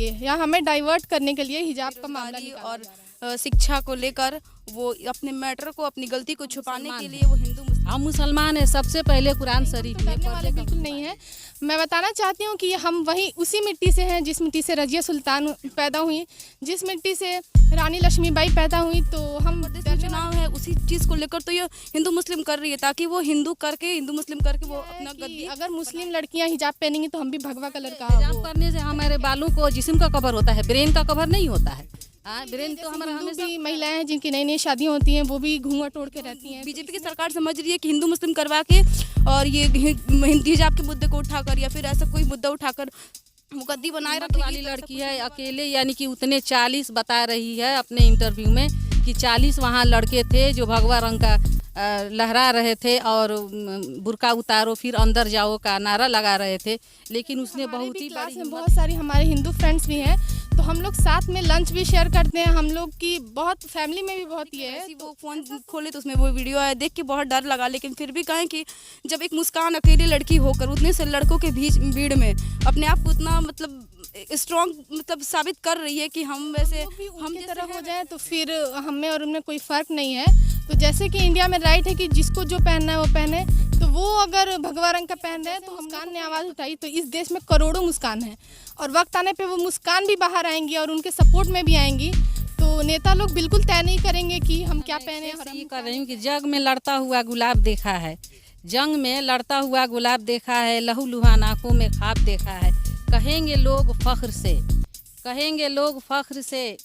लिए या हमें डाइवर्ट करने के लिए हिजाब का मामला निकाला और जा रहा है। शिक्षा को लेकर वो अपने मैटर को, अपनी गलती को छुपाने के लिए वो हिंदू मुस्लिम। हम मुसलमान हैं, सबसे पहले कुरान शरीफ में डरने वाले बिल्कुल नहीं है। मैं बताना चाहती हूँ कि हम वही उसी मिट्टी से हैं जिस मिट्टी से रजिया सुल्तान पैदा हुई, जिस मिट्टी से रानी लक्ष्मीबाई पैदा हुई। तो हम चुनाव है उसी चीज़ को लेकर तो ये हिंदू मुस्लिम कर रही है, ताकि वो हिंदू मुस्लिम करके वो अपना गद्दी। अगर मुस्लिम लड़कियां हिजाब पहनेंगी तो हम भी भगवा कलर का हिजाब करने से हमारे बालों को जिस्म का कवर होता है, ब्रेन का कवर नहीं होता है। ब्रेन तो हमारा हमेशा भी महिलाएं हैं जिनकी नई नई शादियां होती हैं वो भी घूंघट ओढ़ के रहती हैं। बीजेपी की सरकार समझ रही है कि हिंदू मुस्लिम करवा के और ये हिजाब के मुद्दे को उठाकर या फिर ऐसा कोई मुद्दा उठाकर मुकद्दी बनाए रखने वाली लड़की है अकेले, यानी कि उतने 40 बता रही है अपने इंटरव्यू में कि 40 वहाँ लड़के थे जो भगवा रंग का लहरा रहे थे और बुर्का उतारो फिर अंदर जाओ का नारा लगा रहे थे। लेकिन उसने बहुत ही क्लास में बहुत सारी हमारे हिंदू फ्रेंड्स भी हैं, तो हम लोग साथ में लंच भी शेयर करते हैं। हम लोग की बहुत फैमिली में भी बहुत ये है। वो फ़ोन खोले तो उसमें वो वीडियो आया, देख के बहुत डर लगा। लेकिन फिर भी कहें कि जब एक मुस्कान अकेली लड़की होकर उतने से लड़कों के भीड़ में अपने आप को उतना मतलब स्ट्रॉन्ग मतलब साबित कर रही है कि हम वैसे हम की तरह हो जाए तो फिर हमें और उनमें कोई फ़र्क नहीं है। तो जैसे कि इंडिया में राइट है कि जिसको जो पहनना है वो पहने, तो वो अगर भगवा रंग का पहन रहे हैं तो मुस्कान ने आवाज़ उठाई, तो इस देश में करोड़ों मुस्कान हैं और वक्त आने पे वो मुस्कान भी बाहर आएंगी और उनके सपोर्ट में भी आएंगी। तो नेता लोग बिल्कुल तय नहीं करेंगे कि हम क्या पहने। ये कर रही हूँ कि जग में लड़ता हुआ गुलाब देखा है, जंग में लड़ता हुआ गुलाब देखा है, लहू लुहान आँखों में ख्वाब देखा है। कहेंगे लोग फ़ख्र से, कहेंगे लोग फ़ख्र से,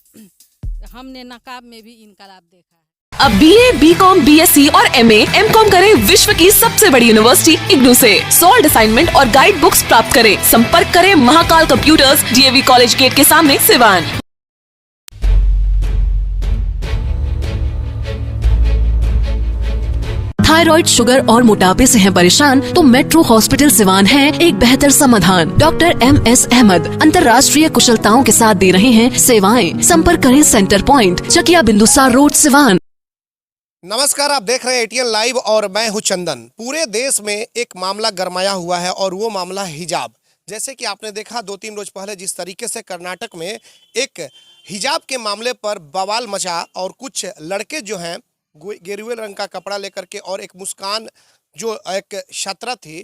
हमने नकाब में भी इनकलाब देखा है। अब BA, BCom, BSc और MA, MCom करें विश्व की सबसे बड़ी यूनिवर्सिटी इग्नू से। सॉल्ड असाइनमेंट और गाइड बुक्स प्राप्त करें। संपर्क करें Mahakal computers, DAV college gate के सामने, सिवान। थायराइड, शुगर और मोटापे से हैं परेशान तो मेट्रो हॉस्पिटल सिवान है एक बेहतर समाधान। डॉक्टर MS अहमद अंतर्राष्ट्रीय कुशलताओं के साथ दे रहे हैं सेवाएं। संपर्क करें centre point, Chakiya Bindusar road, Siwan. नमस्कार, आप देख रहे हैं ATN लाइव और मैं हूं चंदन। पूरे देश में एक मामला गरमाया हुआ है और वो मामला हिजाब। जैसे कि आपने देखा 2-3 रोज पहले जिस तरीके से कर्नाटक में एक हिजाब के मामले पर बवाल मचा और कुछ लड़के जो हैं गेरुए रंग का कपड़ा लेकर के और एक मुस्कान जो एक छात्रा थी,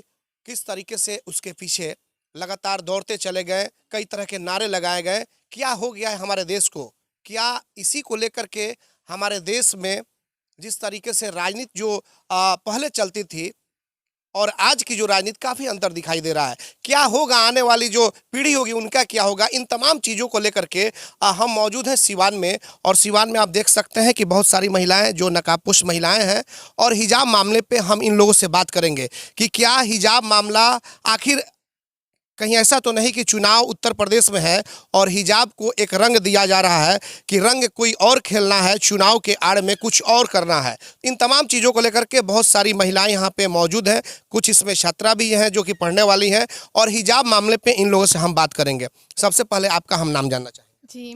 किस तरीके से उसके पीछे लगातार दौड़ते चले गए, कई तरह के नारे लगाए गए। क्या हो गया है हमारे देश को? क्या इसी को लेकर के हमारे देश में जिस तरीके से राजनीति जो पहले चलती थी और आज की जो राजनीति काफ़ी अंतर दिखाई दे रहा है, क्या होगा आने वाली जो पीढ़ी होगी उनका क्या होगा, इन तमाम चीज़ों को लेकर के हम मौजूद हैं सिवान में। और सिवान में आप देख सकते हैं कि बहुत सारी महिलाएं जो नकाबपोश महिलाएं हैं और हिजाब मामले पे हम इन लोगों से बात करेंगे कि क्या हिजाब मामला आखिर कहीं ऐसा तो नहीं कि चुनाव उत्तर प्रदेश में है और हिजाब को एक रंग दिया जा रहा है कि रंग कोई और खेलना है, चुनाव के आड़ में कुछ और करना है। इन तमाम चीज़ों को लेकर के बहुत सारी महिलाएं यहाँ पे मौजूद हैं, कुछ इसमें छात्रा भी हैं जो कि पढ़ने वाली हैं और हिजाब मामले पे इन लोगों से हम बात करेंगे। सबसे पहले आपका हम नाम जानना चाहेंगे। जी,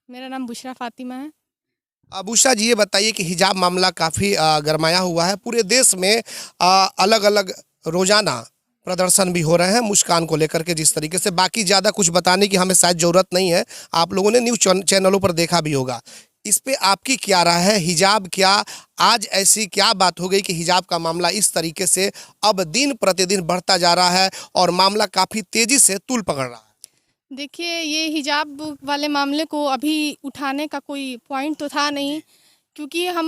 मेरा नाम बुशरा फातिमा है। बुशरा जी, ये बताइए कि हिजाब मामला काफ़ी गरमाया हुआ है, पूरे देश में अलग अलग रोज़ाना प्रदर्शन भी हो रहे हैं मुस्कान को लेकर के। जिस तरीके से बाकी ज़्यादा कुछ बताने की हमें शायद ज़रूरत नहीं है, आप लोगों ने न्यूज़ चैनलों पर देखा भी होगा। इस पे आपकी क्या राय है? हिजाब क्या आज ऐसी क्या बात हो गई कि हिजाब का मामला इस तरीके से अब दिन प्रतिदिन बढ़ता जा रहा है और मामला काफ़ी तेज़ी से तूल पकड़ रहा है? देखिए, ये हिजाब वाले मामले को अभी उठाने का कोई पॉइंट तो था नहीं, क्योंकि हम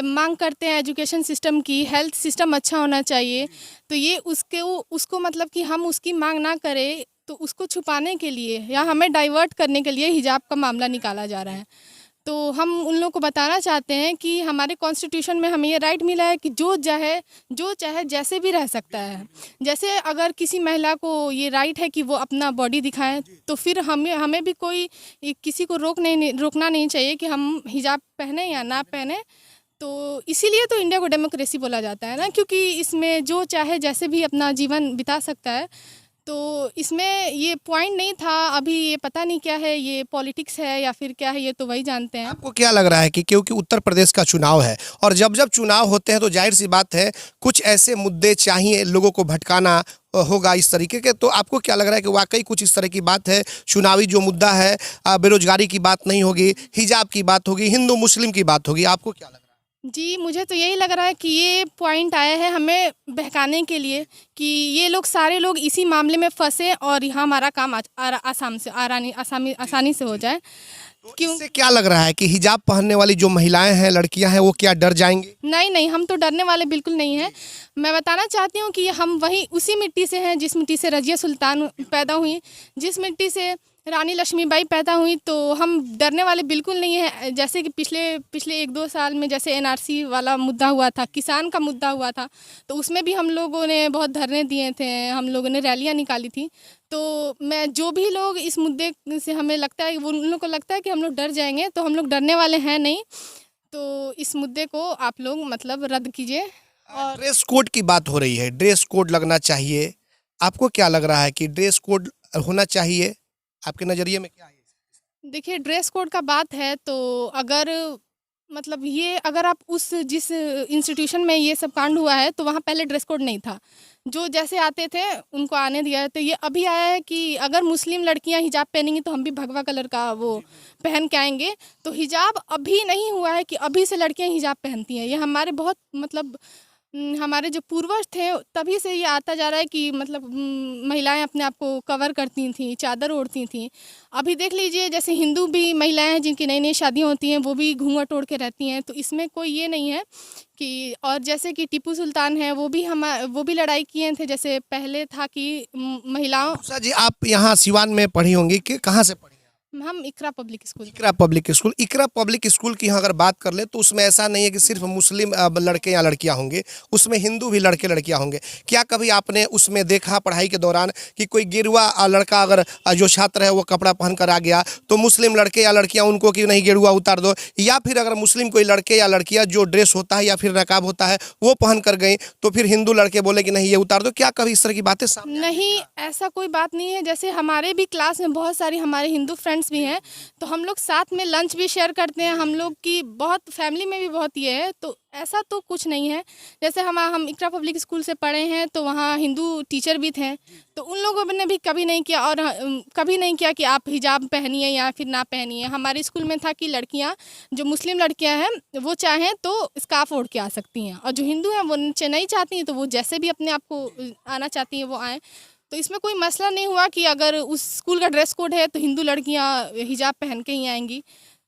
मांग करते हैं एजुकेशन सिस्टम की, हेल्थ सिस्टम अच्छा होना चाहिए। तो ये उसको मतलब कि हम उसकी मांग ना करें, तो उसको छुपाने के लिए या हमें डाइवर्ट करने के लिए हिजाब का मामला निकाला जा रहा है। तो हम उन लोगों को बताना चाहते हैं कि हमारे कॉन्स्टिट्यूशन में हमें ये राइट मिला है कि जो चाहे जैसे भी रह सकता है। जैसे अगर किसी महिला को ये राइट है कि वो अपना बॉडी दिखाएं, तो फिर हमें भी कोई किसी को रोकना नहीं चाहिए कि हम हिजाब पहने या ना पहने। तो इसीलिए तो इंडिया को डेमोक्रेसी बोला जाता है ना, क्योंकि इसमें जो चाहे जैसे भी अपना जीवन बिता सकता है। तो तो इसमें ये पॉइंट नहीं था, अभी ये पता नहीं क्या है, ये पॉलिटिक्स है या फिर क्या है, ये तो वही जानते हैं। आपको क्या लग रहा है कि क्योंकि उत्तर प्रदेश का चुनाव है और जब जब चुनाव होते हैं तो जाहिर सी बात है कुछ ऐसे मुद्दे चाहिए लोगों को भटकाना होगा इस तरीके के, तो आपको क्या लग रहा है कि वाकई कुछ इस तरह की बात है, चुनावी जो मुद्दा है बेरोजगारी की बात नहीं होगी, हिजाब की बात होगी, हिंदू मुस्लिम की बात होगी, आपको क्या लग रहा है? जी, मुझे तो यही लग रहा है कि ये पॉइंट आया है हमें बहकाने के लिए कि ये लोग सारे लोग इसी मामले में फंसे और यहाँ हमारा काम आसानी से हो जाए। क्यों? इससे क्या लग रहा है कि हिजाब पहनने वाली जो महिलाएं हैं, लड़कियां हैं, वो क्या डर जाएंगी? नहीं, हम तो डरने वाले बिल्कुल नहीं हैं। मैं बताना चाहती हूँ कि हम वही उसी मिट्टी से हैं जिस मिट्टी से रज़िया सुल्तान पैदा हुई, जिस मिट्टी से रानी लक्ष्मीबाई पैदा हुई, तो हम डरने वाले बिल्कुल नहीं हैं। जैसे कि पिछले 1-2 साल में जैसे एनआरसी वाला मुद्दा हुआ था, किसान का मुद्दा हुआ था, तो उसमें भी हम लोगों ने बहुत धरने दिए थे, हम लोगों ने रैलियाँ निकाली थी। तो मैं जो भी लोग इस मुद्दे से हमें लगता है, वो उन लोग को लगता है कि हम लोग डर जाएंगे, तो हम लोग डरने वाले हैं नहीं। तो इस मुद्दे को आप लोग मतलब रद्द कीजिए। और ड्रेस कोड की बात हो रही है, ड्रेस कोड लगना चाहिए, आपको क्या लग रहा है कि ड्रेस कोड होना चाहिए? आपके नज़रिए में क्या है? देखिए, ड्रेस कोड का बात है तो अगर मतलब ये अगर आप जिस इंस्टीट्यूशन में ये सब कांड हुआ है तो वहाँ पहले ड्रेस कोड नहीं था, जो जैसे आते थे उनको आने दिया है। तो ये अभी आया है कि अगर मुस्लिम लड़कियां हिजाब पहनेंगी तो हम भी भगवा कलर का वो पहन के आएंगे। तो हिजाब अभी नहीं हुआ है कि अभी से लड़कियां हिजाब पहनती हैं, ये हमारे बहुत मतलब हमारे जो पूर्वज थे तभी से ये आता जा रहा है कि मतलब महिलाएं अपने आप को कवर करती थीं, चादर ओढ़ती थीं। अभी देख लीजिए जैसे हिंदू भी महिलाएं हैं जिनकी नई नई शादियां होती हैं, वो भी घूंघट ओढ़ के रहती हैं, तो इसमें कोई ये नहीं है कि। और जैसे कि टीपू सुल्तान है, वो भी लड़ाई किए थे, जैसे पहले था कि महिलाओं। उषा जी, आप यहाँ सिवान में पढ़ी होंगी कि कहाँ से पढ़ी? हम इकरा पब्लिक स्कूल। इकरा पब्लिक स्कूल की अगर बात कर ले तो उसमें ऐसा नहीं है कि सिर्फ मुस्लिम लड़के या लड़कियां होंगे, उसमें हिंदू भी लड़के लड़कियां होंगे। क्या कभी आपने उसमें देखा पढ़ाई के दौरान कि कोई गेरुआ लड़का अगर जो छात्र है वो कपड़ा पहन कर आ गया तो मुस्लिम लड़के या लड़कियां उनको कि नहीं गेरुआ उतार दो, या फिर अगर मुस्लिम कोई लड़के या लड़कियां जो ड्रेस होता है या फिर नकाब होता है वो पहन कर गई तो फिर हिंदू लड़के बोले कि नहीं ये उतार दो? क्या कभी इस तरह की बातें सामने? नहीं, ऐसा कोई बात नहीं है। जैसे हमारे भी क्लास में बहुत सारी हमारे हिंदू फ्रेंड्स भी हैं, तो हम लोग साथ में लंच भी शेयर करते हैं। हम लोग की बहुत फैमिली में भी बहुत ये है, तो ऐसा तो कुछ नहीं है। जैसे हम इकरा पब्लिक स्कूल से पढ़े हैं तो वहाँ हिंदू टीचर भी थे, तो उन लोगों ने भी कभी नहीं किया और कभी नहीं किया कि आप हिजाब पहनिए या फिर ना पहनिए। हमारे स्कूल में था कि लड़कियाँ जो मुस्लिम लड़कियाँ हैं वो चाहें तो स्कार्फ ओढ़ के आ सकती हैं, और जो हिंदू हैं वो नीचे नहीं चाहती हैं तो वो जैसे भी अपने आप को आना चाहती हैं वो आएँ। तो इसमें कोई मसला नहीं हुआ कि अगर उस स्कूल का ड्रेस कोड है तो हिंदू लड़कियां हिजाब पहन के ही आएंगी,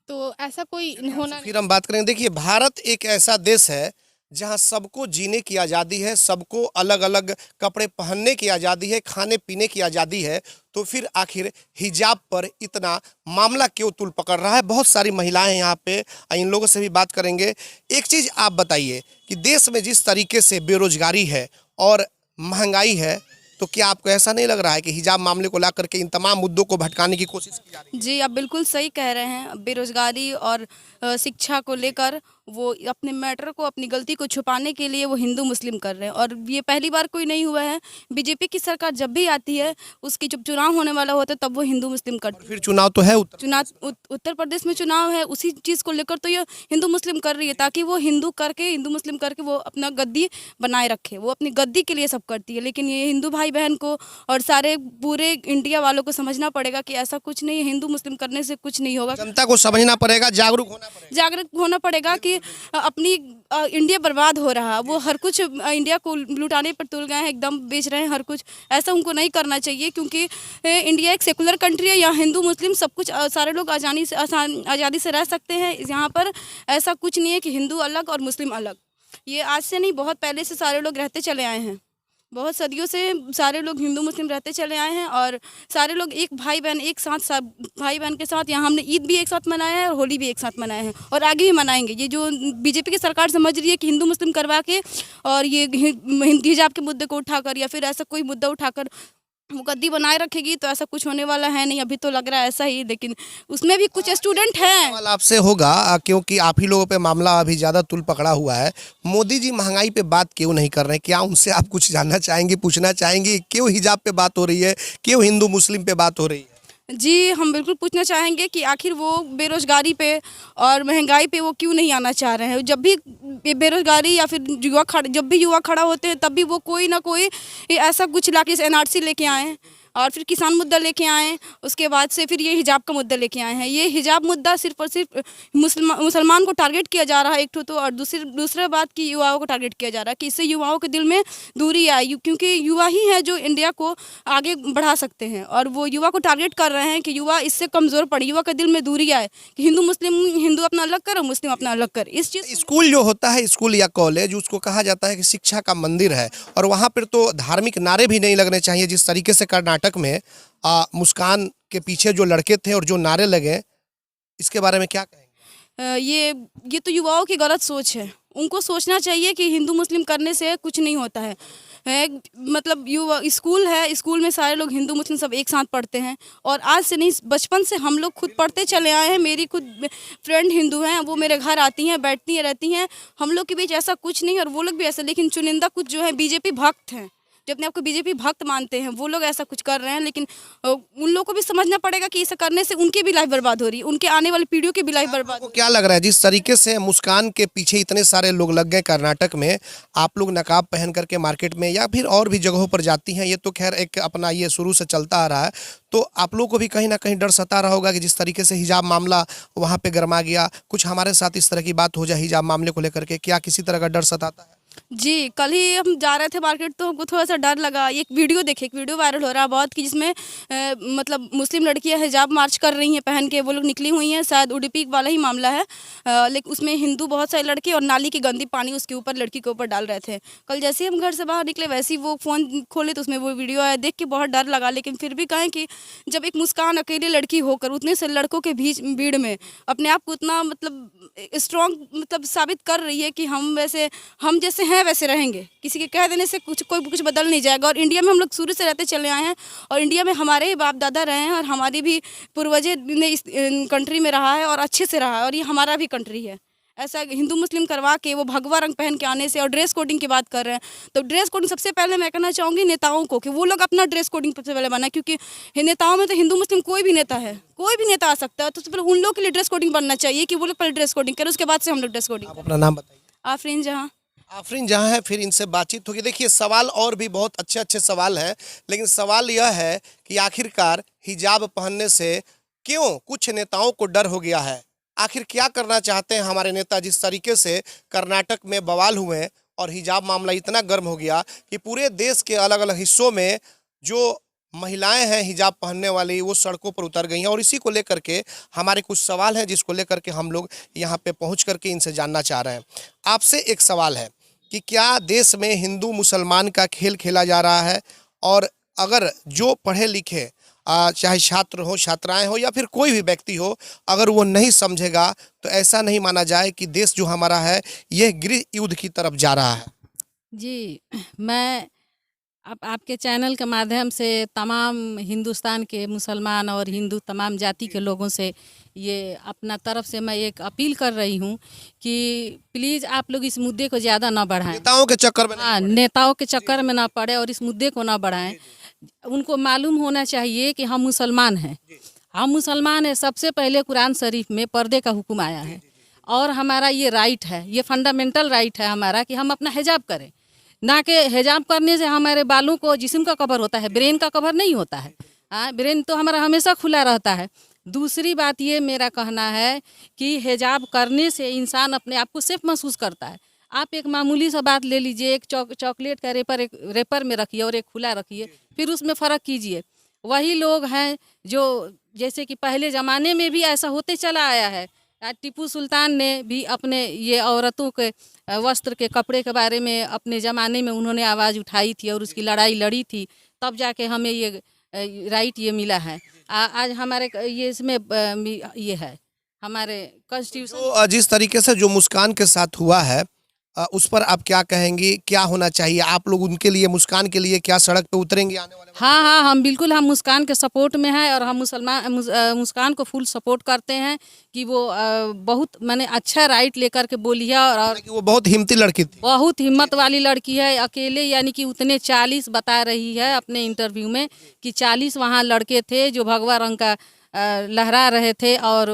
तो ऐसा कोई होना फिर हम बात करेंगे। देखिए, भारत एक ऐसा देश है जहां सबको जीने की आज़ादी है, सबको अलग अलग कपड़े पहनने की आज़ादी है, खाने पीने की आज़ादी है, तो फिर आखिर हिजाब पर इतना मामला क्यों तूल पकड़ रहा है? बहुत सारी महिलाएं यहाँ पे, इन लोगों से भी बात करेंगे। एक चीज़ आप बताइए कि देश में जिस तरीके से बेरोजगारी है और महंगाई है, तो क्या आपको ऐसा नहीं लग रहा है कि हिजाब मामले को लेकर के इन तमाम मुद्दों को भटकाने की कोशिश की जा रही है? जी, आप बिल्कुल सही कह रहे हैं। बेरोजगारी और शिक्षा को लेकर वो अपने मैटर को, अपनी गलती को छुपाने के लिए वो हिंदू मुस्लिम कर रहे हैं, और ये पहली बार कोई नहीं हुआ है। बीजेपी की सरकार जब भी आती है, उसकी जब चुनाव होने वाला होता है तब वो हिंदू मुस्लिम करती है। फिर चुनाव तो है, उत्तर प्रदेश में चुनाव है, उसी चीज़ को लेकर तो ये हिंदू मुस्लिम कर रही है, ताकि वो हिंदू मुस्लिम करके वो अपना गद्दी बनाए रखे। वो अपनी गद्दी के लिए सब करती है, लेकिन ये हिंदू भाई बहन को और सारे पूरे इंडिया वालों को समझना पड़ेगा कि ऐसा कुछ नहीं है। हिंदू मुस्लिम करने से कुछ नहीं होगा। जनता को समझना पड़ेगा, जागरूक होना पड़ेगा कि अपनी इंडिया बर्बाद हो रहा है। वो हर कुछ इंडिया को लुटाने पर तुल गए हैं, एकदम बेच रहे हैं हर कुछ। ऐसा उनको नहीं करना चाहिए, क्योंकि इंडिया एक सेकुलर कंट्री है। यहाँ हिंदू मुस्लिम सब कुछ सारे लोग आज़ादी से रह सकते हैं। यहाँ पर ऐसा कुछ नहीं है कि हिंदू अलग और मुस्लिम अलग। ये आज से नहीं, बहुत पहले से सारे लोग रहते चले आए हैं। बहुत सदियों से सारे लोग हिंदू मुस्लिम रहते चले आए हैं, और सारे लोग एक भाई बहन एक साथ, सब भाई बहन के साथ। यहाँ हमने ईद भी एक साथ मनाया है और होली भी एक साथ मनाया है, और आगे भी मनाएंगे। ये जो बीजेपी की सरकार समझ रही है कि हिंदू मुस्लिम करवा के और ये हिजाब के मुद्दे को उठाकर या फिर ऐसा कोई मुद्दा उठाकर वो गद्दी बनाए रखेगी तो ऐसा कुछ होने वाला है नहीं। अभी तो लग रहा है ऐसा ही, लेकिन उसमें भी कुछ स्टूडेंट हैं। सवाल आपसे होगा क्योंकि आप ही लोगों पे मामला अभी ज़्यादा तुल पकड़ा हुआ है। मोदी जी महंगाई पे बात क्यों नहीं कर रहे हैं? क्या उनसे आप कुछ जानना चाहेंगे, पूछना चाहेंगे? क्यों हिजाब पे बात हो रही है, क्यों हिंदू मुस्लिम पे बात हो रही है? जी, हम बिल्कुल पूछना चाहेंगे कि आखिर वो बेरोज़गारी पे और महंगाई पे वो क्यों नहीं आना चाह रहे हैं। जब भी बेरोज़गारी या फिर जब भी युवा खड़ा होते हैं, तब भी वो कोई ना कोई ऐसा कुछ लाके एनआरसी लेके आए हैं और फिर किसान मुद्दा लेके आए हैं। उसके बाद से फिर ये हिजाब का मुद्दा लेके आए हैं। ये हिजाब मुद्दा सिर्फ और सिर्फ मुसलमान को टारगेट किया जा रहा है, एक तो, और दूसरा बात कि युवाओं को टारगेट किया जा रहा है कि इससे युवाओं के दिल में दूरी आए, क्योंकि युवा ही है जो इंडिया को आगे बढ़ा सकते हैं। और वो युवा को टारगेट कर रहे हैं कि युवा इससे कमज़ोर पड़े, युवा के दिल में दूरी आए कि हिंदू अपना अलग कर और मुस्लिम अपना अलग कर। इस चीज़ स्कूल जो होता है, स्कूल या कॉलेज, उसको कहा जाता है कि शिक्षा का मंदिर है, और वहाँ पर तो धार्मिक नारे भी नहीं लगने चाहिए। जिस तरीके से कर्नाटक में मुस्कान के पीछे जो लड़के थे और जो नारे लगे, इसके बारे में क्या कहेंगे? ये तो युवाओं की गलत सोच है। उनको सोचना चाहिए कि हिंदू मुस्लिम करने से कुछ नहीं होता है। मतलब युवा स्कूल है, स्कूल में सारे लोग हिंदू मुस्लिम सब एक साथ पढ़ते हैं, और आज से नहीं, बचपन से हम लोग खुद पढ़ते चले आए हैं। मेरी खुद फ्रेंड हिंदू हैं, वो मेरे घर आती हैं, बैठती हैं, रहती हैं। हम लोग के बीच ऐसा कुछ नहीं, और वो लोग भी ऐसा, लेकिन चुनिंदा कुछ जो है बीजेपी भक्त हैं, जो अपने आप को बीजेपी भक्त मानते हैं, वो लोग ऐसा कुछ कर रहे हैं। लेकिन उन लोगों को भी समझना पड़ेगा कि ऐसा करने से उनकी भी लाइफ बर्बाद हो रही है, उनके आने वाली पीढ़ियों की भी लाइफ बर्बाद हो आपको क्या लग रहा है, जिस तरीके से मुस्कान के पीछे इतने सारे लोग लग गए कर्नाटक में, आप लोग नकाब पहन करके मार्केट में या फिर और भी जगहों पर जाती हैं, ये तो खैर एक अपना ये शुरू से चलता आ रहा है, तो आप लोग को भी कहीं ना कहीं डर सता रहा होगा कि जिस तरीके से हिजाब मामला वहाँ पे गर्मा गया, कुछ हमारे साथ इस तरह की बात हो जाए हिजाब मामले को लेकर के, क्या किसी तरह का डर सताता है? जी, कल ही हम जा रहे थे मार्केट, तो हमको थोड़ा सा डर लगा। एक वीडियो वायरल हो रहा है बहुत, कि जिसमें मतलब मुस्लिम लड़कियां हिजाब मार्च कर रही हैं पहन के, वो लोग निकली हुई हैं, शायद उडुपी वाला ही मामला है। लेकिन उसमें हिंदू बहुत सारे लड़के और नाली की गंदी पानी उसके ऊपर, लड़की के ऊपर डाल रहे थे। कल जैसे ही हम घर से बाहर निकले, वैसे ही वो फ़ोन खोले तो उसमें वो वीडियो आया, देख के बहुत डर लगा। लेकिन फिर भी कहें कि जब एक मुस्कान अकेली लड़की होकर उतने से लड़कों के भीड़ में अपने आप को उतना मतलब स्ट्रॉन्ग मतलब साबित कर रही है कि हम जैसे हैं वैसे रहेंगे, किसी के कह देने से कुछ बदल नहीं जाएगा। और इंडिया में हम लोग शुरू से रहते चले आए हैं, और इंडिया में हमारे ही बाप दादा रहे हैं, और हमारी भी पूर्वजे ने इस कंट्री में रहा है और अच्छे से रहा है, और ये हमारा भी कंट्री है। ऐसा हिंदू मुस्लिम करवा के वो भगवा रंग पहन के आने से, और ड्रेस कोडिंग की बात कर रहे हैं, तो ड्रेस कोडिंग सबसे पहले मैं कहना चाहूँगी नेताओं को कि वो लोग अपना ड्रेस कोडिंग सबसे पहले बनाए, क्योंकि नेताओं में तो हिंदू मुस्लिम कोई भी नेता है, कोई भी नेता आ सकता है। तो सबसे पहले उन लोग के लिए ड्रेस कोडिंग बनना चाहिए कि वो लोग पहले ड्रेस कोडिंग करें, उसके बाद से हम लोग ड्रेस कोडिंग। आप अपना नाम बताइए। आफरीन जहाँ। आफरीन जहाँ है, फिर इनसे बातचीत होगी। देखिए, सवाल और भी बहुत अच्छे अच्छे सवाल हैं, लेकिन सवाल यह है कि आखिरकार हिजाब पहनने से क्यों कुछ नेताओं को डर हो गया है? आखिर क्या करना चाहते हैं हमारे नेता? जिस तरीके से कर्नाटक में बवाल हुए और हिजाब मामला इतना गर्म हो गया कि पूरे देश के अलग अलग हिस्सों में जो महिलाएं हैं हिजाब पहनने वाली, वो सड़कों पर उतर गई हैं। और इसी को लेकर के हमारे कुछ सवाल हैं, जिसको लेकर के हम लोग यहाँ पे पहुँच करके इनसे जानना चाह रहे हैं। आपसे एक सवाल है कि क्या देश में हिंदू मुसलमान का खेल खेला जा रहा है? और अगर जो पढ़े लिखे चाहे छात्र हो, छात्राएं हो, या फिर कोई भी व्यक्ति हो, अगर वो नहीं समझेगा तो ऐसा नहीं माना जाए कि देश जो हमारा है यह गृह युद्ध की तरफ जा रहा है। जी, मैं आपके चैनल के माध्यम से तमाम हिंदुस्तान के मुसलमान और हिंदू तमाम जाति के लोगों से ये अपना तरफ से मैं एक अपील कर रही हूँ कि प्लीज़ आप लोग इस मुद्दे को ज़्यादा ना बढ़ाएं। नेताओं के चक्कर में हाँ, नेताओं के चक्कर में ना पड़े और इस मुद्दे को ना बढ़ाएं। उनको मालूम होना चाहिए कि हम मुसलमान हैं, हम मुसलमान हैं। सबसे पहले कुरान शरीफ में पर्दे का हुक्म आया है, और हमारा ये राइट है, ये फंडामेंटल राइट है हमारा कि हम अपना हिजाब करें। ना कि हिजाब करने से हमारे बालों को जिस्म का कवर होता है, ब्रेन का कवर नहीं होता है। हाँ, ब्रेन तो हमारा हमेशा खुला रहता है। दूसरी बात ये मेरा कहना है कि हिजाब करने से इंसान अपने आप को सेफ महसूस करता है। आप एक मामूली सा बात ले लीजिए, एक चॉकलेट का रेपर एक रेपर में रखिए और एक खुला रखिए, फिर उसमें फ़र्क कीजिए। वही लोग हैं जो जैसे कि पहले ज़माने में भी ऐसा होते चला आया है। टीपू सुल्तान ने भी अपने ये औरतों के वस्त्र के कपड़े के बारे में अपने ज़माने में उन्होंने आवाज़ उठाई थी और उसकी लड़ाई लड़ी थी, तब जाके हमें ये राइट ये मिला है। आज हमारे ये इसमें ये है हमारे कॉन्स्टिट्यूशन। तो जिस तरीके से जो मुस्कान के साथ हुआ है, उस पर आप क्या कहेंगी, क्या होना चाहिए? आप लोग उनके लिए, मुस्कान के लिए क्या सड़क पे उतरेंगे आने वाले वक्त? हाँ, हम बिल्कुल हम मुस्कान के सपोर्ट में हैं और हम मुस्कान को फुल सपोर्ट करते हैं कि वो बहुत माने अच्छा राइट लेकर के बोली है और कि वो बहुत हिम्मती लड़की थी। बहुत हिम्मत वाली लड़की है। अकेले यानी कि उतने 40 बता रही है अपने इंटरव्यू में कि 40 वहाँ लड़के थे जो भगवा रंग का लहरा रहे थे और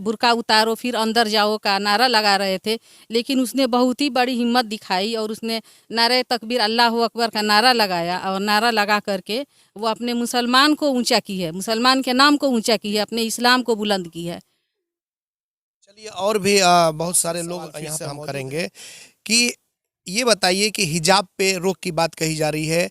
बुर्का उतारो फिर अंदर जाओ का नारा लगा रहे थे, लेकिन उसने बहुत ही बड़ी हिम्मत दिखाई और उसने नारे तकबीर अल्लाह अकबर का नारा लगाया और नारा लगा करके वो अपने मुसलमान को ऊंचा की है, मुसलमान के नाम को ऊंचा की है, अपने इस्लाम को बुलंद की है। चलिए, और भी बहुत सारे लोग यहाँ पे हम करेंगे कि ये बताइए कि हिजाब पे रोक की बात कही जा रही है।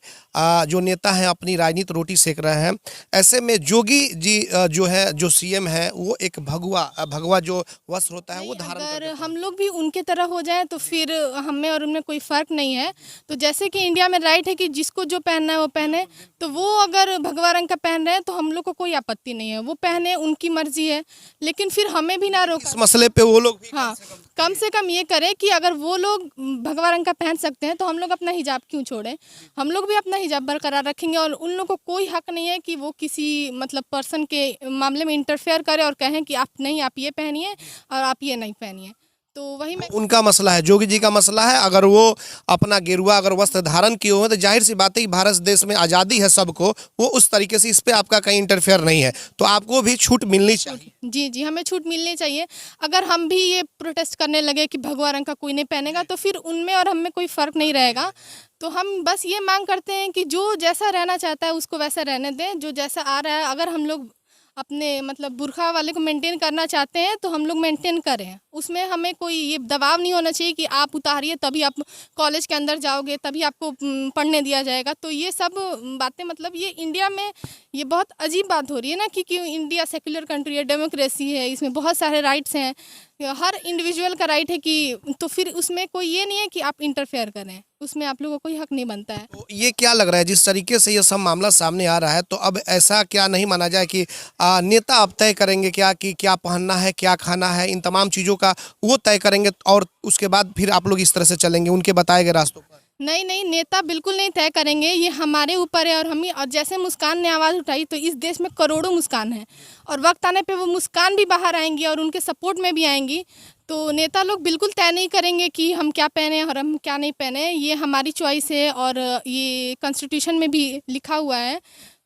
जो नेता हैं अपनी राजनीति रोटी सेक रहे हैं। ऐसे में जोगी जी जो है, जो सीएम है, वो एक भगवा जो वस्त्र होता है वो धारण अगर करते हैं। हम लोग भी उनके तरह हो जाएं तो फिर हमें और उनमें कोई फ़र्क नहीं है। तो जैसे कि इंडिया में राइट है कि जिसको जो पहनना है वो पहने, तो वो अगर भगवा रंग का पहन रहे हैं तो हम लोग को कोई आपत्ति नहीं है, वो पहने, उनकी मर्जी है। लेकिन फिर हमें भी ना रोका। इस मसले पे वो लोग भी हाँ, कम से कम ये करें कि अगर वो लोग भगवा रंग का पहन सकते हैं तो हम लोग अपना हिजाब क्यों छोड़ें। हम लोग भी अपना हिजाब बरकरार रखेंगे और उन लोगों को कोई हक नहीं है कि वो किसी मतलब पर्सन के मामले में इंटरफेयर करें और कहें कि आप नहीं, आप ये पहनिए और आप ये नहीं पहनिए। तो वही मैं उनका मसला है, जोगी जी का मसला है। अगर वो अपना गेरुआ अगर वस्त्र धारण किए हुए तो जाहिर सी बात है कि भारत देश में आज़ादी है सबको, वो उस तरीके से इस पे आपका कहीं इंटरफेयर नहीं है, तो आपको भी छूट मिलनी चाहिए। जी, हमें छूट मिलनी चाहिए। अगर हम भी ये प्रोटेस्ट करने लगे कि भगवा रंग का कोई नहीं पहनेगा तो फिर उनमें और हम में कोई फ़र्क नहीं रहेगा। तो हम बस ये मांग करते हैं कि जो जैसा रहना चाहता है उसको वैसा रहने दें, जो जैसा आ रहा है। अगर हम लोग अपने मतलब बुर्खा वाले को मेंटेन करना चाहते हैं तो हम लोग मेंटेन करें, उसमें हमें कोई ये दबाव नहीं होना चाहिए कि आप उतारिए तभी आप कॉलेज के अंदर जाओगे, तभी आपको पढ़ने दिया जाएगा। तो ये सब बातें मतलब ये इंडिया में ये बहुत अजीब बात हो रही है ना कि इंडिया सेक्युलर कंट्री है, डेमोक्रेसी है, इसमें बहुत सारे राइट्स हैं, हर इंडिविजुअल का राइट है कि तो फिर उसमें कोई ये नहीं है कि आप इंटरफेयर करें, उसमें आप लोगों को कोई हक नहीं बनता है। तो ये क्या लग रहा है, जिस तरीके से ये सब मामला सामने आ रहा है, तो अब ऐसा क्या नहीं माना जाए कि नेता अब तय करेंगे क्या कि क्या पहनना है, क्या खाना है, इन तमाम चीज़ों का वो तय करेंगे और उसके बाद फिर आप लोग इस तरह से चलेंगे उनके बताए गए रास्तों पर? नहीं, नेता बिल्कुल नहीं तय करेंगे, ये हमारे ऊपर है। और जैसे मुस्कान ने आवाज़ उठाई तो इस देश में करोड़ों मुस्कान हैं और वक्त आने पे वो मुस्कान भी बाहर आएंगी और उनके सपोर्ट में भी आएंगी। तो नेता लोग बिल्कुल तय नहीं करेंगे कि हम क्या पहने और हम क्या नहीं पहने, ये हमारी चॉइस है और ये कॉन्स्टिट्यूशन में भी लिखा हुआ है।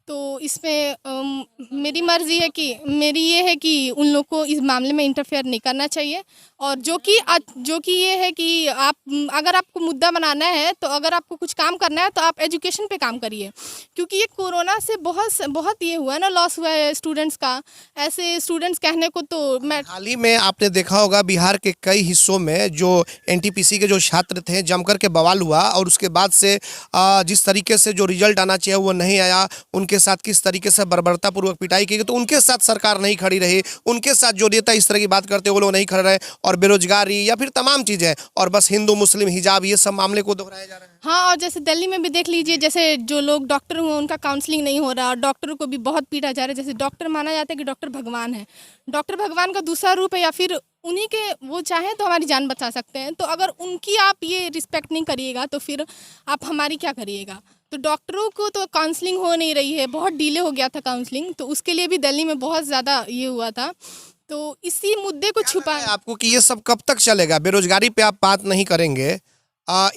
तो इसमें मेरी मर्ज़ी है कि मेरी ये है कि उन लोग को इस मामले में इंटरफेयर नहीं करना चाहिए। और जो कि ये है कि आप अगर आपको मुद्दा बनाना है तो अगर आपको कुछ काम करना है तो आप एजुकेशन पे काम करिए, क्योंकि ये कोरोना से बहुत ये हुआ है ना, लॉस हुआ है स्टूडेंट्स का। ऐसे स्टूडेंट्स कहने को तो मैं हाल ही में आपने देखा होगा बिहार के कई हिस्सों में जो एनटीपीसी के जो छात्र थे जमकर के बवाल हुआ और उसके बाद से जिस तरीके से जो रिजल्ट आना चाहिए वो नहीं आया, उनके साथ किस तरीके से बर्बरतापूर्वक पिटाई की गई, तो उनके साथ सरकार नहीं खड़ी रही, उनके साथ जो नेता इस तरह की बात करते वो लोग नहीं खड़े रहे, और बेरोजगारी या फिर तमाम चीज़ें और बस हिंदू मुस्लिम हिजाब ये सब मामले को दोहराया जा रहा है। हाँ, और जैसे दिल्ली में भी देख लीजिए, जैसे जो लोग डॉक्टर हुए उनका काउंसलिंग नहीं हो रहा और डॉक्टरों को भी बहुत पीटा जा रहा है। जैसे डॉक्टर माना जाता है कि डॉक्टर भगवान है, डॉक्टर भगवान का दूसरा रूप है, या फिर उन्हीं के वो चाहें तो हमारी जान बचा सकते हैं। तो अगर उनकी आप ये रिस्पेक्ट नहीं करिएगा तो फिर आप हमारी क्या करिएगा। तो डॉक्टरों को तो काउंसलिंग हो नहीं रही है, बहुत डिले हो गया था काउंसलिंग, तो उसके लिए भी दिल्ली में बहुत ज़्यादा ये हुआ था। तो इसी मुद्दे को छुपाए आपको कि ये सब कब तक चलेगा? बेरोजगारी पे आप बात नहीं करेंगे,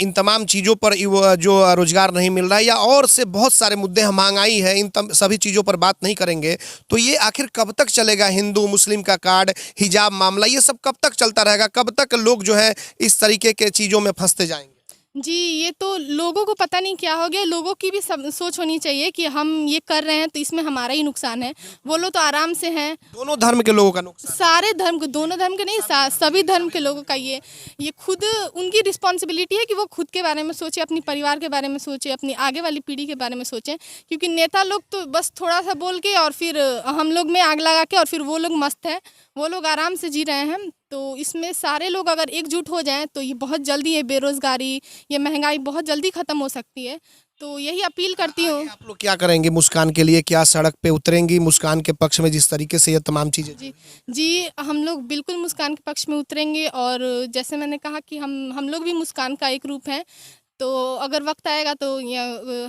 इन तमाम चीज़ों पर जो रोजगार नहीं मिल रहा है या और से बहुत सारे मुद्दे हैं, महंगाई है, सभी चीज़ों पर बात नहीं करेंगे तो ये आखिर कब तक चलेगा? हिंदू मुस्लिम का कार्ड, हिजाब मामला, ये सब कब तक चलता रहेगा? कब तक लोग जो है इस तरीके के चीज़ों में फंसते जाएंगे? जी, ये तो लोगों को पता नहीं क्या हो गया। लोगों की भी सब सोच होनी चाहिए कि हम ये कर रहे हैं तो इसमें हमारा ही नुकसान है। वो लोग तो आराम से हैं, दोनों धर्म के लोगों का नुकसान। सारे धर्म को, दोनों धर्म के नहीं, सभी धर्म के लोगों का ये खुद उनकी रिस्पॉन्सिबिलिटी है कि वो खुद के बारे में सोचें, अपनी परिवार के बारे में सोचें, अपनी आगे वाली पीढ़ी के बारे में सोचें। क्योंकि नेता लोग तो बस थोड़ा सा बोल के और फिर हम लोग में आग लगा के और फिर वो लोग मस्त हैं, वो लोग आराम से जी रहे हैं। तो इसमें सारे लोग अगर एकजुट हो जाएं तो ये बहुत जल्दी ये बेरोज़गारी, ये महंगाई बहुत जल्दी ख़त्म हो सकती है। तो यही अपील करती हूँ। आप लोग क्या करेंगे मुस्कान के लिए? क्या सड़क पे उतरेंगी मुस्कान के पक्ष में, जिस तरीके से ये तमाम चीजें? जी, हम लोग बिल्कुल मुस्कान के पक्ष में उतरेंगे और जैसे मैंने कहा कि हम लोग भी मुस्कान का एक रूप हैं। तो अगर वक्त आएगा तो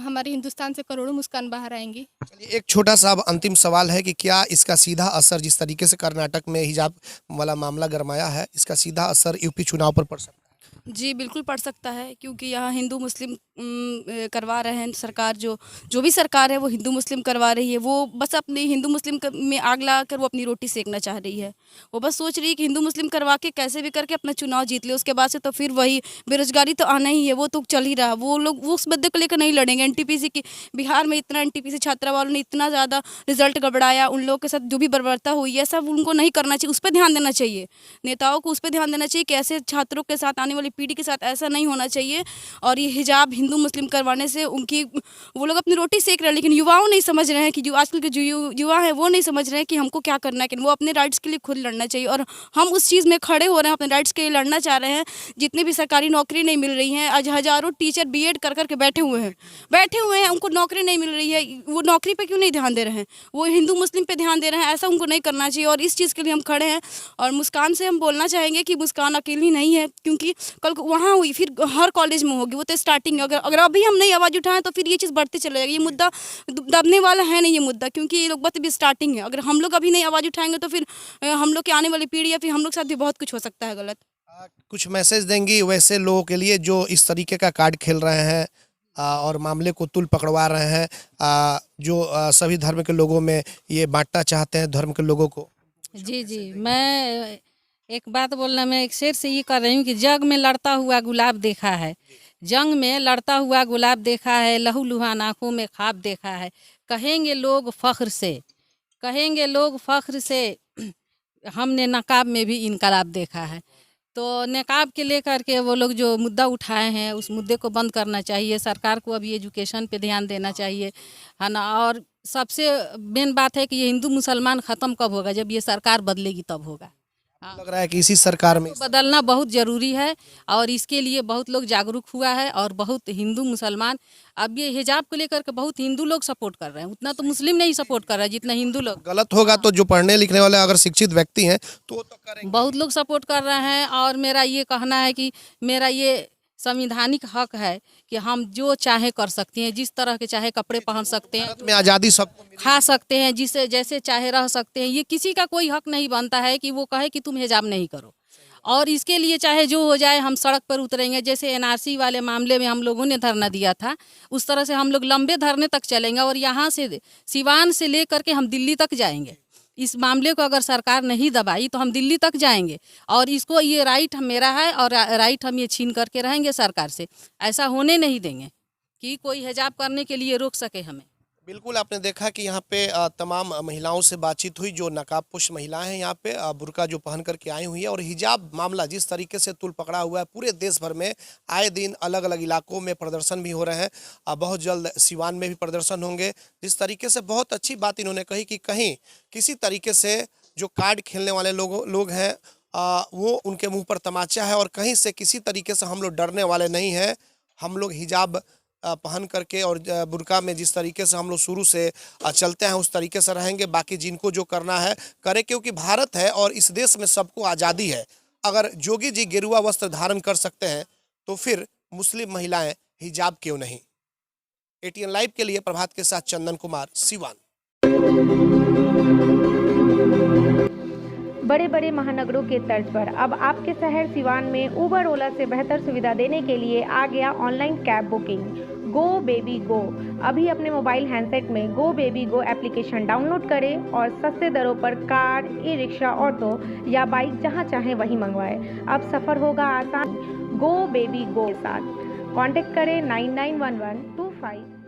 हमारे हिंदुस्तान से करोड़ों मुस्कान बाहर आएंगी। चलिए, एक छोटा सा अब अंतिम सवाल है कि क्या इसका सीधा असर, जिस तरीके से कर्नाटक में हिजाब वाला मामला गरमाया है, इसका सीधा असर यूपी चुनाव पर पड़ सकता है? जी बिल्कुल पड़ सकता है, क्योंकि यहाँ हिंदू मुस्लिम करवा रहे हैं सरकार। जो भी सरकार है वो हिंदू मुस्लिम करवा रही है। वो बस अपने हिंदू मुस्लिम में आग लगा कर वो अपनी रोटी सेकना चाह रही है। वो बस सोच रही है कि हिंदू मुस्लिम करवा के कैसे भी करके अपना चुनाव जीत ले। उसके बाद से तो फिर वही बेरोजगारी तो आना ही है, वो तो चल ही रहा। वो लोग वो उस मुद्दे को लेकर नहीं लड़ेंगे। एनटीपीसी की बिहार में इतना एनटीपीसी छात्रा वालों ने इतना ज़्यादा रिजल्ट गड़बड़ाया, उन लोगों के साथ जो भी बर्बरता हुई है सब उनको नहीं करना चाहिए। उस पर ध्यान देना चाहिए, नेताओं को उस पर ध्यान देना चाहिए कि ऐसे छात्रों के साथ, आने वाली पीढ़ी के साथ ऐसा नहीं होना चाहिए। और ये हिजाब हिंदू मुस्लिम करवाने से उनकी, वो लोग अपनी रोटी सेक रहे हैं, लेकिन युवाओं नहीं समझ रहे हैं कि जो आजकल के जो युवा हैं वो नहीं समझ रहे हैं कि हमको क्या करना है। कि वो अपने राइट्स के लिए खुद लड़ना चाहिए और हम उस चीज़ में खड़े हो रहे हैं, अपने राइट्स के लिए लड़ना चाह रहे हैं। जितने भी सरकारी नौकरी नहीं मिल रही हैं, आज हज़ारों टीचर बीएड कर करके बैठे हुए हैं, उनको नौकरी नहीं मिल रही है। वो नौकरी पर क्यों नहीं ध्यान दे रहे हैं? वो हिंदू मुस्लिम पर ध्यान दे रहे हैं। ऐसा उनको नहीं करना चाहिए और इस चीज़ के लिए हम खड़े हैं। और मुस्कान से हम बोलना चाहेंगे कि मुस्कान अकेली नहीं है, क्योंकि कल वहाँ हुई फिर हर कॉलेज में होगी। वो तो स्टार्टिंग है। अगर अभी हम नहीं आवाज़ उठाएं तो फिर ये चीज़ बढ़ते चले जाएगी। ये मुद्दा दबने वाला है नहीं ये मुद्दा, क्योंकि ये लोग बस भी स्टार्टिंग है। अगर हम लोग अभी नहीं आवाज़ उठाएंगे तो फिर हम लोग की आने वाली पीढ़ी या फिर हम लोग के साथ भी बहुत कुछ हो सकता है गलत। कुछ मैसेज देंगी वैसे लोगों के लिए जो इस तरीके का कार्ड खेल रहे हैं और मामले को तुल पकड़वा रहे हैं, जो सभी धर्म के लोगों में ये बांटना चाहते हैं धर्म के लोगों को? जी, मैं एक बात बोलना, मैं एक शेर से ये कर रही हूँ कि जग में लड़ता हुआ गुलाब देखा है, जंग में लड़ता हुआ गुलाब देखा है, लहू लुहान आँखों में ख्वाब देखा है। कहेंगे लोग फ़ख्र से हमने नकाब में भी इनकलाब देखा है। तो नकाब के लेकर के वो लोग जो मुद्दा उठाए हैं उस मुद्दे को बंद करना चाहिए। सरकार को अभी एजुकेशन पे ध्यान देना चाहिए, है ना। और सबसे मेन बात है कि ये हिंदू मुसलमान ख़त्म कब होगा? जब ये सरकार बदलेगी तब होगा। लग रहा है कि इसी सरकार में बदलना बहुत ज़रूरी है और इसके लिए बहुत लोग जागरूक हुआ है और बहुत हिंदू मुसलमान अब ये हिजाब को लेकर के बहुत हिंदू लोग सपोर्ट कर रहे हैं। उतना तो मुस्लिम नहीं सपोर्ट कर रहा है जितना हिंदू लोग। गलत होगा तो जो पढ़ने लिखने वाले अगर शिक्षित व्यक्ति हैं तो करेंगे। बहुत लोग सपोर्ट कर रहे हैं और मेरा ये कहना है कि मेरा ये संविधानिक हक है कि हम जो चाहे कर सकते हैं, जिस तरह के चाहे कपड़े पहन सकते हैं, में आज़ादी सबको मिली। खा सकते हैं, जिसे जैसे चाहे रह सकते हैं। ये किसी का कोई हक नहीं बनता है कि वो कहे कि तुम हिजाब नहीं करो। और इसके लिए चाहे जो हो जाए हम सड़क पर उतरेंगे। जैसे एनआरसी वाले मामले में हम लोगों ने धरना दिया था, उस तरह से हम लोग लंबे धरने तक चलेंगे और यहाँ से सिवान से ले करके हम दिल्ली तक जाएंगे। इस मामले को अगर सरकार नहीं दबाई तो हम दिल्ली तक जाएंगे और इसको ये राइट मेरा है और राइट हम ये छीन करके रहेंगे सरकार से। ऐसा होने नहीं देंगे कि कोई हिजाब करने के लिए रोक सके हमें। बिल्कुल, आपने देखा कि यहाँ पे तमाम महिलाओं से बातचीत हुई जो नकाबपोश महिलाएं हैं, यहाँ पे बुर्का जो पहन करके आई हुई है। और हिजाब मामला जिस तरीके से तुल पकड़ा हुआ है पूरे देश भर में, आए दिन अलग अलग इलाकों में प्रदर्शन भी हो रहे हैं। बहुत जल्द सिवान में भी प्रदर्शन होंगे। जिस तरीके से बहुत अच्छी बात इन्होंने कही कि कहीं किसी तरीके से जो कार्ड खेलने वाले लोग हैं वो उनके मुँह पर तमाचा है और कहीं से किसी तरीके से हम लोग डरने वाले नहीं हैं। हम लोग हिजाब पहन करके और बुर्का में जिस तरीके से हम लोग शुरू से चलते हैं उस तरीके से रहेंगे। बाकी जिनको जो करना है करे, क्योंकि भारत है और इस देश में सबको आज़ादी है। अगर जोगी जी गेरुआ वस्त्र धारण कर सकते हैं तो फिर मुस्लिम महिलाएं हिजाब क्यों नहीं? एटीएन लाइव के लिए प्रभात के साथ चंदन कुमार, सिवान। बड़े बड़े महानगरों के तर्ज पर अब आपके शहर सिवान में उबर ओला से बेहतर सुविधा देने के लिए आ गया online cab booking go baby go. अभी अपने मोबाइल हैंडसेट में go baby go application download करें और सस्ते दरों पर कार, ई रिक्शा, ऑटो या बाइक जहां चाहें वहीं मंगवाएं। अब सफ़र होगा आसान गो बेबी गो के साथ। कॉन्टेक्ट करें 991125